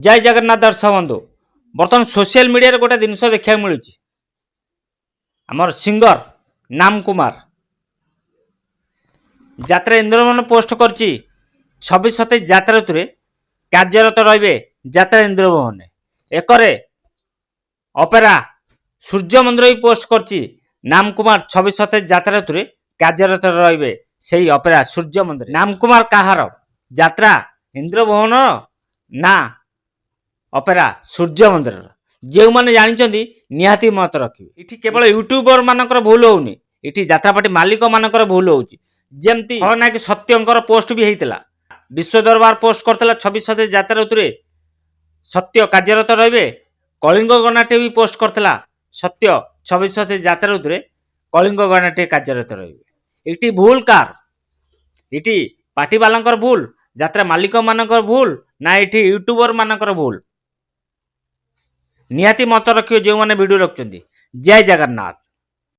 जय जगन्नाथ दर्शक बंधु बर्तमान सोशल मीडिया गोटे जिनस देखा मिलूँ आमर सिंगर नाम कुमार यात्रा इंद्रमोहन पोस्ट कर 26-27 यात्रा ऋतु कार्यरत रे यात्रा इंद्रमोहन एकरे अपेरा सूर्य मंदिर भी पोस्ट कर नाम कुमार 26-27 यात्रा ऋतु कार्यरत रे से अपेरा सूर्य मंदिर नाम कुमार कहार यात्रा इंद्रमोहन ना अपेरा सूर्य मंदिर जो मैंने जानते निहाती मत रखिए। इटी केवल यूट्यूबर मानकर भूल होनी इटी यात्रापाटी मालिक मानकर भूल होची जेमती ना कि सत्यंकर पोस्ट भी होता विश्व दरबार पोस्ट करता 26-27 यात्रा ऋतु सत्य कार्यरत रे कलिंग गणाटे भी पोस्ट करता सत्य 26-27 यात्रा ऋतु कलिंग गणाटे कार्यरत रे इटी भूल कार इटी पार्टी वाला भूल यात्रा मालिक मानकर भूल ना इटी यूट्यूबर मानकर भूल निहाती मत रखिए जो मैंने वीडियो रखुच्च। जय जगन्नाथ।